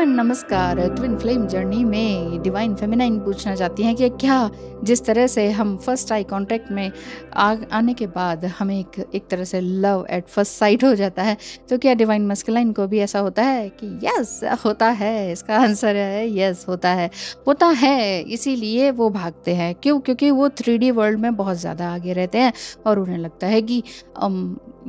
Everyone, नमस्कार। Twin flame journey में divine feminine पूछना चाहती हैं कि क्या जिस तरह से हम फर्स्ट आई कांटेक्ट में आने के बाद हमें एक तरह से लव एट फर्स्ट साइट हो जाता है, तो क्या डिवाइन मस्कुलाइन को भी ऐसा होता है? कि यस होता है। इसका आंसर है यस होता है। इसीलिए वो भागते हैं। क्यों? क्योंकि वो 3D वर्ल्ड में बहुत ज़्यादा आगे रहते हैं और उन्हें लगता है कि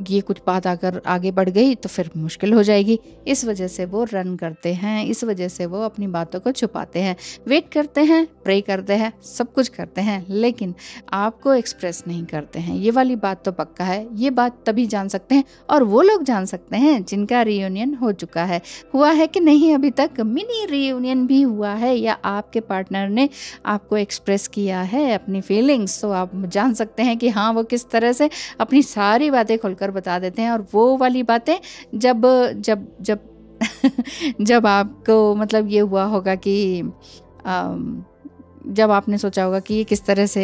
ये कुछ बात अगर आगे बढ़ गई तो फिर मुश्किल हो जाएगी। इस वजह से वो रन करते हैं, इस वजह से वो अपनी बातों को छुपाते हैं, वेट करते हैं, प्रे करते हैं, सब कुछ करते हैं, लेकिन आपको एक्सप्रेस नहीं करते हैं। ये वाली बात तो पक्का है। ये बात तभी जान सकते हैं और वो लोग जान सकते हैं जिनका रियूनियन हो चुका है। हुआ है कि नहीं अभी तक, मिनी रियूनियन भी हुआ है या आपके पार्टनर ने आपको एक्सप्रेस किया है अपनी फीलिंग्स, तो आप जान सकते हैं कि हाँ वो किस तरह से अपनी सारी बातें खुलकर बता देते हैं। और वो वाली बातें जब जब जब जब आपको मतलब ये हुआ होगा कि जब आपने सोचा होगा कि ये किस तरह से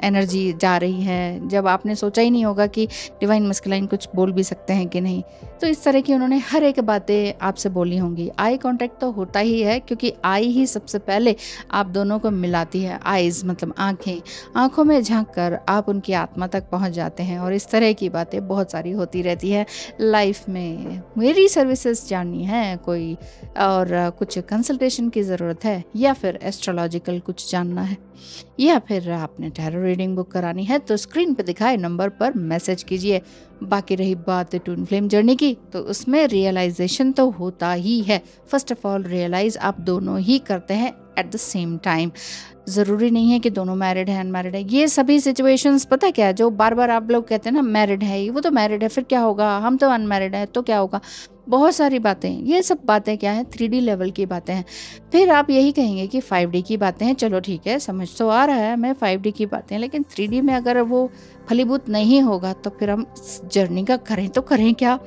एनर्जी जा रही है, जब आपने सोचा ही नहीं होगा कि डिवाइन मस्कुलाइन कुछ बोल भी सकते हैं कि नहीं, तो इस तरह की उन्होंने हर एक बातें आपसे बोली होंगी। आई कांटेक्ट तो होता ही है, क्योंकि आई ही सबसे पहले आप दोनों को मिलाती है। आइज़ मतलब आँखें, आँखों में झांक कर आप उनकी आत्मा तक पहुँच जाते हैं और इस तरह की बातें बहुत सारी होती रहती है लाइफ में। मेरी सर्विसेज जाननी है कोई, और कुछ कंसल्टेशन की ज़रूरत है, या फिर एस्ट्रोलॉजिकल कुछ जानना है, या फिर आपने टैरो रीडिंग बुक करानी है, तो स्क्रीन पे दिखाए नंबर पर मैसेज कीजिए। बाकी रही बात ट्विन फ्लेम जर्नी की, तो उसमें रियलाइजेशन तो होता ही है। फर्स्ट ऑफ ऑल रियलाइज आप दोनों ही करते हैं एट द सेम टाइम। ज़रूरी नहीं है कि दोनों मैरिड है अनमैरिड है। ये सभी सिचुएशंस पता क्या है, जो बार बार आप लोग कहते हैं ना मैरिड है, वो तो मैरिड है, फिर क्या होगा, हम तो अनमैरिड है तो क्या होगा, बहुत सारी बातें। ये सब बातें क्या है, 3D लेवल की बातें हैं। फिर आप यही कहेंगे कि 5D की बातें हैं। चलो ठीक है, समझ तो आ रहा है मैं 5D की बातें, लेकिन 3D में अगर वो फलीभूत नहीं होगा तो फिर हम जर्नी का करें तो करें क्या।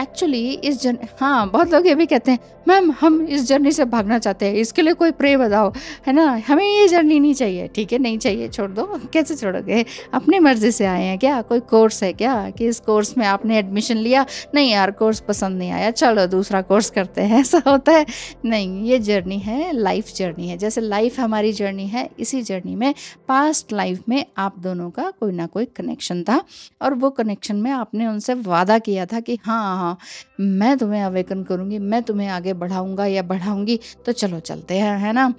एक्चुअली इस जर्नी, हाँ बहुत लोग ये भी कहते हैं मैम हम इस जर्नी से भागना चाहते हैं, इसके लिए कोई प्रे बताओ, है ना, हमें ये जर्नी नहीं चाहिए। ठीक है, नहीं चाहिए, छोड़ दो। कैसे छोड़ोगे? अपनी मर्जी से आए हैं क्या? कोई कोर्स है क्या कि इस कोर्स में आपने एडमिशन लिया, नहीं यार कोर्स पसंद नहीं आया, चलो दूसरा कोर्स करते हैं, ऐसा होता है? नहीं, ये जर्नी है, लाइफ जर्नी है। जैसे लाइफ हमारी जर्नी है, इसी जर्नी में पास्ट लाइफ में आप दोनों का कोई ना कोई कनेक्शन था, और वो कनेक्शन में आपने उनसे वादा किया था कि हाँ मैं तुम्हें अवेकन करूंगी, मैं तुम्हें आगे बढ़ाऊंगा या बढ़ाऊंगी, तो चलो चलते हैं, है ना।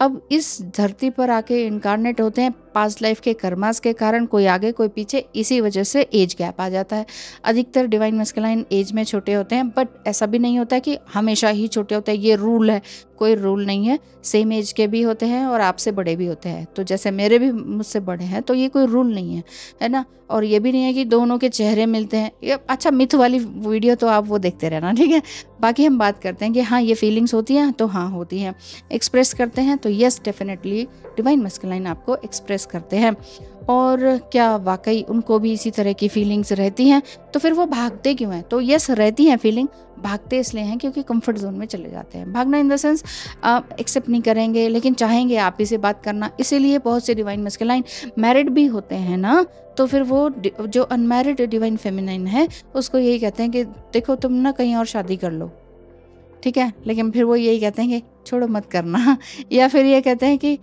अब इस धरती पर आके इनकारनेट होते हैं पास्ट लाइफ के कर्मास के कारण, कोई आगे कोई पीछे, इसी वजह से एज गैप आ जाता है। अधिकतर डिवाइन मस्कुलाइन एज में छोटे होते हैं, बट ऐसा भी नहीं होता कि हमेशा ही छोटे होते हैं, ये रूल है। कोई रूल नहीं है, सेम एज के भी होते हैं और आपसे बड़े भी होते हैं। तो जैसे मेरे भी मुझसे बड़े हैं, तो ये कोई रूल नहीं है ना। और ये भी नहीं है कि दोनों के चेहरे मिलते हैं। ये अच्छा, मिथ वाली वीडियो तो आप वो देखते रहना, ठीक है। बाकी हम बात करते हैं कि हाँ ये फीलिंग्स होती हैं, तो हाँ होती हैं। एक्सप्रेस करते हैं तो यस डेफिनेटली डिवाइन मस्कुलाइन आपको एक्सप्रेस करते हैं। और क्या वाकई उनको भी इसी तरह की फीलिंग्स रहती हैं? तो फिर वो भागते क्यों हैं? तो यस रहती हैं फीलिंग, भागते इसलिए हैं क्योंकि कंफर्ट जोन में चले जाते हैं। भागना इन द सेंस एक्सेप्ट नहीं करेंगे, लेकिन चाहेंगे आप ही से बात करना। इसीलिए बहुत से डिवाइन मस्कुलाइन मैरिड भी होते हैं ना, तो फिर वो जो अनमैरिड डिवाइन फेमिनाइन है उसको यही कहते हैं कि देखो तुम ना कहीं और शादी कर लो, ठीक है, लेकिन फिर वो यही कहते हैं कि छोड़ो मत करना या फिर ये कहते हैं कि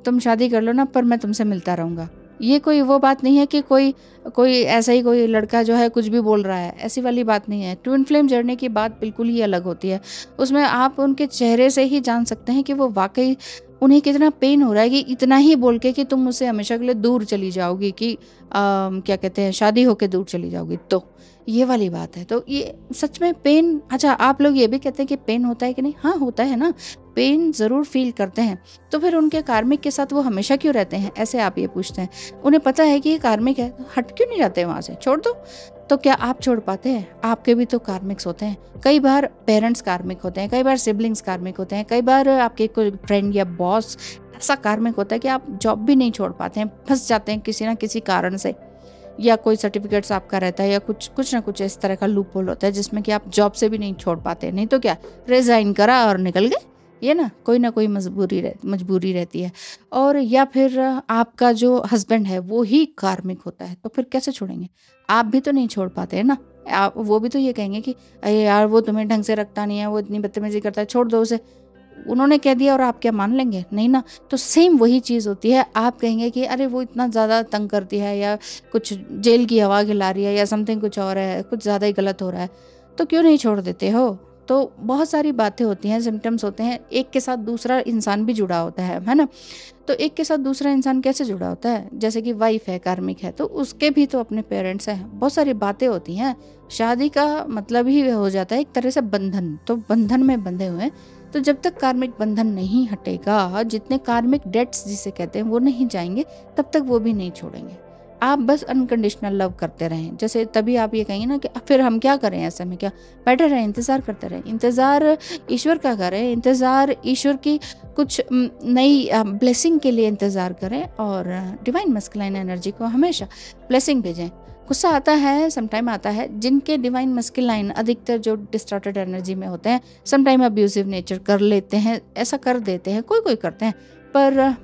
तुम शादी कर लो ना, पर मैं तुमसे मिलता रहूँगा। ये कोई वो बात नहीं है कि कोई ऐसा ही कोई लड़का जो है कुछ भी बोल रहा है, ऐसी वाली बात नहीं है। ट्विन फ्लेम जर्नी की बात बिल्कुल ही अलग होती है। उसमें आप उनके चेहरे से ही जान सकते हैं कि वो वाकई उन्हें कितना पेन हो रहा है कि इतना ही बोल के कि तुम मुझसे हमेशा के लिए दूर चली जाओगी, कि क्या कहते हैं, शादी होके दूर चली जाओगी। तो ये वाली बात है। तो ये सच में पेन, अच्छा आप लोग ये भी कहते हैं कि पेन होता है कि नहीं? हाँ होता है ना, पेन ज़रूर फील करते हैं। तो फिर उनके कार्मिक के साथ वो हमेशा क्यों रहते हैं, ऐसे आप ये पूछते हैं। उन्हें पता है कि ये कार्मिक है, तो हट क्यों नहीं जाते वहाँ से, छोड़ दो। तो क्या आप छोड़ पाते हैं? आपके भी तो कार्मिक्स होते हैं। कई बार पेरेंट्स कार्मिक होते हैं, कई बार सिबलिंग्स कार्मिक होते हैं, कई बार आपके कोई फ्रेंड या बॉस ऐसा कार्मिक होता है कि आप जॉब भी नहीं छोड़ पाते हैं, फंस जाते हैं किसी ना किसी कारण से, या कोई सर्टिफिकेट्स आपका रहता है, या कुछ ना कुछ इस तरह का लूप होल होता है जिसमें कि आप जॉब से भी नहीं छोड़ पाते। नहीं तो क्या, रिजाइन करा और निकल गए, ये ना कोई मजबूरी रहती है। और या फिर आपका जो हस्बैंड है वो ही कार्मिक होता है, तो फिर कैसे छोड़ेंगे? आप भी तो नहीं छोड़ पाते हैं ना। वो भी तो ये कहेंगे कि अरे यार वो तुम्हें ढंग से रखता नहीं है, वो इतनी बदतमीजी करता है, छोड़ दो उसे। उन्होंने कह दिया और आप क्या मान लेंगे? नहीं ना। तो सेम वही चीज़ होती है, आप कहेंगे कि अरे वो इतना ज़्यादा तंग करती है, या कुछ जेल की हवा खिला रही है, या समथिंग कुछ और है, कुछ ज़्यादा ही गलत हो रहा है, तो क्यों नहीं छोड़ देते हो? तो बहुत सारी बातें होती हैं, सिम्टम्स होते हैं। एक के साथ दूसरा इंसान भी जुड़ा होता है ना। तो एक के साथ दूसरा इंसान कैसे जुड़ा होता है? जैसे कि वाइफ है, कार्मिक है, तो उसके भी तो अपने पेरेंट्स हैं, बहुत सारी बातें होती हैं। शादी का मतलब ही हो जाता है एक तरह से बंधन, तो बंधन में बंधे हुए हैं। तो जब तक कार्मिक बंधन नहीं हटेगा, जितने कार्मिक डेट्स जिसे कहते हैं वो नहीं जाएंगे, तब तक वो भी नहीं छोड़ेंगे। आप बस अनकंडीशनल लव करते रहें। जैसे तभी आप ये कहेंगे ना कि फिर हम क्या करें, ऐसे में क्या, बैठे रहें, इंतज़ार करते रहें। इंतज़ार ईश्वर का करें, इंतज़ार ईश्वर की कुछ नई ब्लेसिंग के लिए इंतज़ार करें, और डिवाइन मस्कुलाइन एनर्जी को हमेशा ब्लेसिंग भेजें। गुस्सा आता है, समटाइम आता है। जिनके डिवाइन मस्कुलाइन अधिकतर जो डिस्टॉर्टेड एनर्जी में होते हैं, समटाइम अब्यूसिव नेचर कर लेते हैं, ऐसा कर देते हैं, कोई कोई करते हैं, पर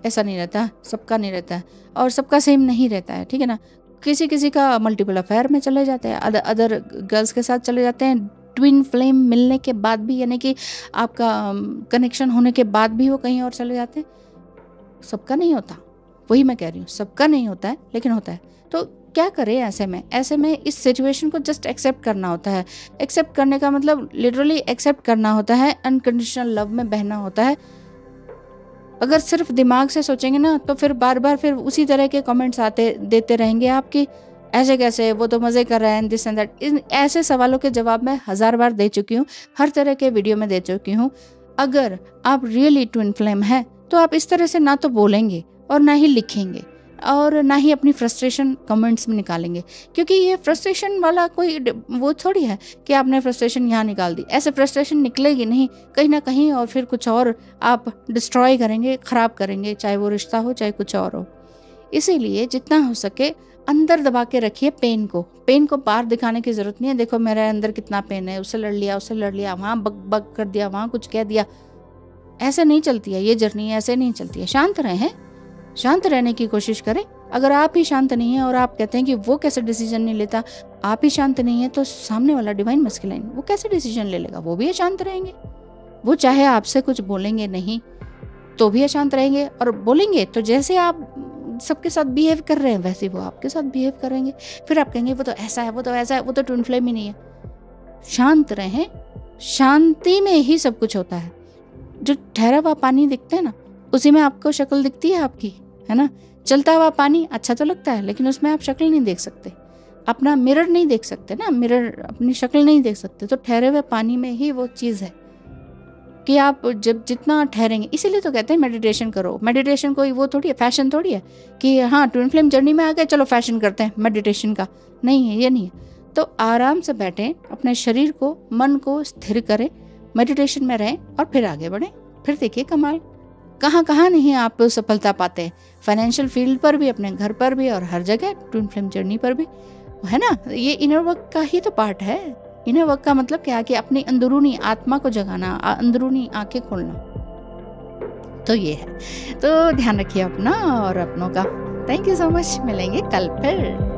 ऐसा नहीं रहता, सबका नहीं रहता है, और सबका सेम नहीं रहता है, ठीक है ना। किसी किसी का मल्टीपल अफेयर में चले जाते हैं, अदर गर्ल्स के साथ चले जाते हैं, ट्विन फ्लेम मिलने के बाद भी, यानी कि आपका कनेक्शन होने के बाद भी वो कहीं और चले जाते हैं। सबका नहीं होता, वही मैं कह रही हूँ, सबका नहीं होता है, लेकिन होता है। तो क्या करें ऐसे में? ऐसे में इस सिचुएशन को जस्ट एक्सेप्ट करना होता है। एक्सेप्ट करने का मतलब लिटरली एक्सेप्ट करना होता है, अनकंडीशनल लव में बहना होता है। अगर सिर्फ दिमाग से सोचेंगे ना, तो फिर बार बार फिर उसी तरह के कमेंट्स आते देते रहेंगे आपकी, ऐसे कैसे, वो तो मज़े कर रहे हैं, दिस एंड दैट। ऐसे सवालों के जवाब मैं 1000 बार दे चुकी हूँ, हर तरह के वीडियो में दे चुकी हूँ। अगर आप रियली ट्विन फ्लेम हैं, तो आप इस तरह से ना तो बोलेंगे, और ना ही लिखेंगे, और ना ही अपनी फ्रस्ट्रेशन कमेंट्स में निकालेंगे, क्योंकि ये फ्रस्ट्रेशन वाला कोई वो थोड़ी है कि आपने फ्रस्ट्रेशन यहाँ निकाल दी। ऐसे फ्रस्ट्रेशन निकलेगी नहीं, कहीं ना कहीं, और फिर कुछ और आप डिस्ट्रॉय करेंगे, ख़राब करेंगे, चाहे वो रिश्ता हो, चाहे कुछ और हो। इसीलिए जितना हो सके अंदर दबा के रखिए पेन को बाहर दिखाने की ज़रूरत नहीं है। देखो मेरे अंदर कितना पेन है, उससे लड़ लिया, वहाँ बक बक कर दिया, वहाँ कुछ कह दिया। ऐसे नहीं चलती है ये जर्नी, ऐसे नहीं चलती है। शांत रहें, शांत रहने की कोशिश करें। अगर आप ही शांत नहीं हैं, और आप कहते हैं कि वो कैसे डिसीजन नहीं लेता, आप ही शांत नहीं है, तो सामने वाला डिवाइन मस्कुलाइन वो कैसे डिसीजन ले लेगा? वो भी अशांत रहेंगे। वो चाहे आपसे कुछ बोलेंगे नहीं तो भी अशांत रहेंगे, और बोलेंगे तो जैसे आप सबके साथ बिहेव कर रहे हैं वैसे वो आपके साथ बिहेव करेंगे। फिर आप कहेंगे वो तो ऐसा है, वो तो ऐसा है, वो तो ट्विन फ्लेम ही नहीं है। शांत रहें, शांति में ही सब कुछ होता है। जो ठहरा हुआ पानी दिखता है ना, उसी में आपको शक्ल दिखती है आपकी, है ना। चलता हुआ पानी अच्छा तो लगता है, लेकिन उसमें आप शक्ल नहीं देख सकते, अपना मिरर नहीं देख सकते ना, मिरर अपनी शक्ल नहीं देख सकते। तो ठहरे हुए पानी में ही वो चीज़ है कि आप जब जितना ठहरेंगे, इसीलिए तो कहते हैं मेडिटेशन करो। मेडिटेशन कोई वो थोड़ी है, फैशन थोड़ी है कि हाँ ट्विन फ्लेम जर्नी में आ गए, चलो फैशन करते हैं मेडिटेशन का। नहीं है, ये नहीं है। तो आराम से बैठें, अपने शरीर को, मन को स्थिर करें, मेडिटेशन में रहें, और फिर आगे बढ़ें। फिर देखिए कमाल, कहाँ कहाँ नहीं आप सफलता पाते हैं। फाइनेंशियल फील्ड पर भी, अपने घर पर भी, और हर जगह ट्विन फ्लेम जर्नी पर भी, है ना। ये इनर वर्क का ही तो पार्ट है। इनर वर्क का मतलब क्या है कि अपनी अंदरूनी आत्मा को जगाना, अंदरूनी आंखें खोलना, तो ये है। तो ध्यान रखिए अपना और अपनों का। थैंक यू सो मच, मिलेंगे कल फिर।